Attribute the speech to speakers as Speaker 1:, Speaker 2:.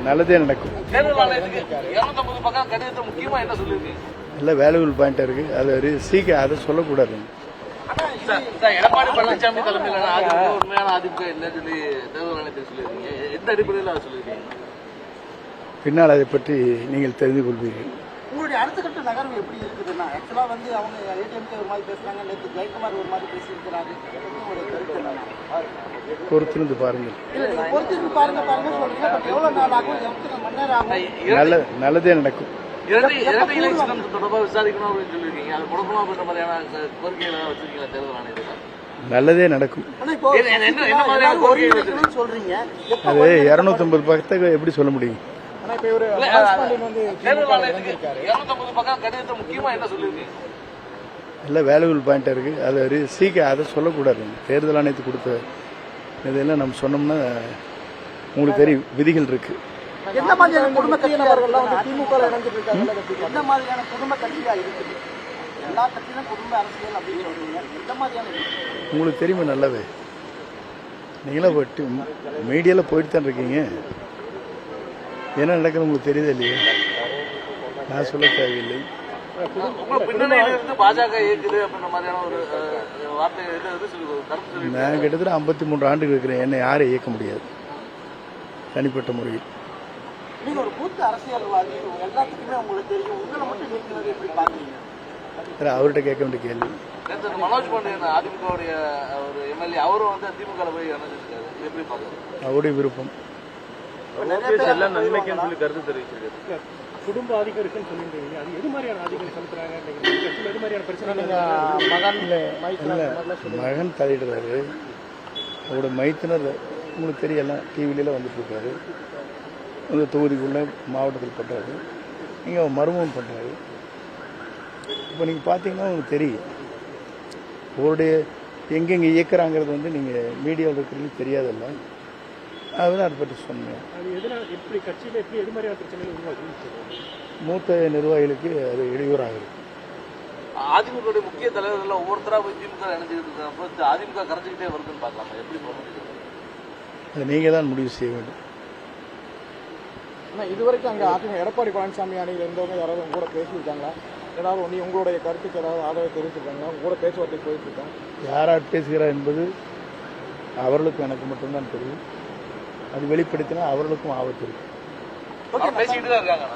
Speaker 1: நல்லதே நடக்கும். நல்ல வேல்யூபிள் பாயிண்டா இருக்கு. அது சீக்கிரம் அதை சொல்லக்கூடாது.
Speaker 2: எடப்பாடி பழனிசாமி தலைமையிலான உண்மையான அதிமுக இல்லைன்னு சொல்லி தேர்தல் ஆணையத்தில் சொல்லியிருக்கீங்க. எந்த அடிப்படையில் அதை சொல்லியிருக்கீங்க?
Speaker 1: பின்னால் அதை பற்றி நீங்கள் தெரிந்து கொள்வீர்கள்.
Speaker 3: உங்களுடைய அடுத்த கட்ட நகர்வு எப்படி இருக்குதுன்னா, ஆக்சுவலா வந்து அவங்க ஏடிஎம்கே ஒரு மாதிரி பேசுறாங்க, நேற்று ஜெயக்குமார் ஒரு மாதிரி பேசியிருக்கிறாரு. உங்களுடைய கருத்து என்னன்னா?
Speaker 1: பொறுத்திருந்து பாருங்கள்.
Speaker 3: பொறுத்திருந்து பாருங்க சொல்றீங்க. பட் எவ்வளவு நாள் ஆகும், எத்தனை மணி நேரம் ஆகும்?
Speaker 1: நல்லதே நடக்கும்.
Speaker 2: தொடர்பாக விசாரிக்கணும் அப்படின்னு சொல்லியிருக்கீங்க. அது கொடுக்கணும் அப்படின்ற மாதிரியான கோரிக்கைகளை வச்சிருக்கீங்களா தேர்தல் ஆணையத்தில்?
Speaker 1: நல்லதே நடக்கும்.
Speaker 3: சொல்றீங்க
Speaker 1: அது 250 பக்கத்துக்கு எப்படி சொல்ல முடியும்? நல்ல வேல்யூபிள் பாயிண்டா இருக்கு. அது சீக்கிரம் அதை சொல்லக்கூடாது. தேர்தல் ஆணையத்துக்கு கொடுத்த இதெல்லாம் நம்ம சொன்னோம்னா உங்களுக்கு தெரியும், விதிகள் இருக்கு.
Speaker 3: எந்த மாதிரியான குடும்ப கட்சியினர்கள்லாம் வந்து திமுக இணைஞ்சிட்டு இருக்காங்க? எந்த மாதிரியான குடும்ப கட்சியா இருக்குது? எல்லா கட்சியிலும் குடும்ப அரசியல் அப்படின்னு சொல்றீங்க. எந்த மாதிரியான
Speaker 1: உங்களுக்கு தெரியுமா? நல்லாவே நீங்களா போயிட்டு மீடியாவில் போயிட்டு தான் இருக்கீங்க. என்ன நடக்குது உங்களுக்கு தெரியுதா இல்லையா? நான் சொல்ல தேவையில்லை. நான் கிட்டத்தட்ட 53 ஆண்டுகள் இருக்கிறேன். என்னை யாரும் இயக்க முடியாது தனிப்பட்ட முறையில்.
Speaker 3: நீங்க ஒரு பூத்த அரசியல்வாதி, எல்லாத்துக்குமே உங்களுக்கு தெரியும். உங்களை மட்டும் நீக்கிறது எப்படி பாக்குறீங்க?
Speaker 1: அவர்கிட்ட கேட்க வேண்டிய கேள்வி.
Speaker 2: மனோஜ் பாண்டியன் அதிமுகவுடைய ஒரு எம்எல்ஏ, அவரும் வந்து திமுக போய் இணைஞ்சிருக்காரு. எப்படி பாக்குறீங்க?
Speaker 1: அவருடைய விருப்பம்.
Speaker 2: நன்மைக்குன்னு சொல்லி கருத்து தெரிவிச்சிருக்காரு.
Speaker 4: குடும்ப ஆதிக்கம் இருக்குன்னு சொல்லியிருந்தீங்க. அது எது மாதிரியான ஆதிக்கம் செலுத்துறாங்க? எது மாதிரியான பிரச்சனை?
Speaker 1: மகன் தலையிடுறாரு. அவரோட மைத்தினர் உங்களுக்கு தெரியலாம், டிவிலாம் வந்துட்டு இருக்காரு. அந்த தொகுதிக்குள்ள மாவட்டத்தில் பண்ணுறாரு. நீங்கள் அவர் மருமகன் பண்ணுறாரு. இப்போ நீங்கள் பார்த்தீங்கன்னா உங்களுக்கு தெரியும் அவருடைய எங்கெங்கே இயக்குறாங்கிறது வந்து நீங்கள் மீடியாவில் இருக்கிறது தெரியாதல்ல. அதுதான் அதை பற்றி சொன்னேன். மூத்த நிர்வாகிகளுக்கு அது இடையூறாகுது.
Speaker 2: அதிமுக முக்கிய தலைவர்கள் ஒவ்வொருத்தராக போய் திமுக இணைஞ்சிட்டு அதிமுக கரைஞ்சிக்கிட்டே வருதுன்னு பார்க்கலாம். எப்படி
Speaker 1: அது நீங்கள் தான் முடிவு செய்ய வேண்டும்.
Speaker 3: ஆனால் இதுவரைக்கும் அங்கே அதிமுக எடப்பாடி பழனிசாமி அணியில் இருந்தவங்க யாராவது உங்க கூட பேசியிருக்காங்களா? ஏதாவது ஒன்று உங்களுடைய கருத்துக்கு ஏதாவது ஆதரவு தெரிவிச்சிருக்காங்க? உங்களோட பேச்சுவார்த்தை போயிட்டு இருக்காங்க.
Speaker 1: யாரார் பேசுகிறார் என்பது அவர்களுக்கும் எனக்கு மட்டும்தான் தெரியும். அது வெளிப்படுத்தினா அவர்களுக்கும் ஆபத்து இருக்கு.
Speaker 2: பேசிக்கிட்டு தான் இருக்காங்க.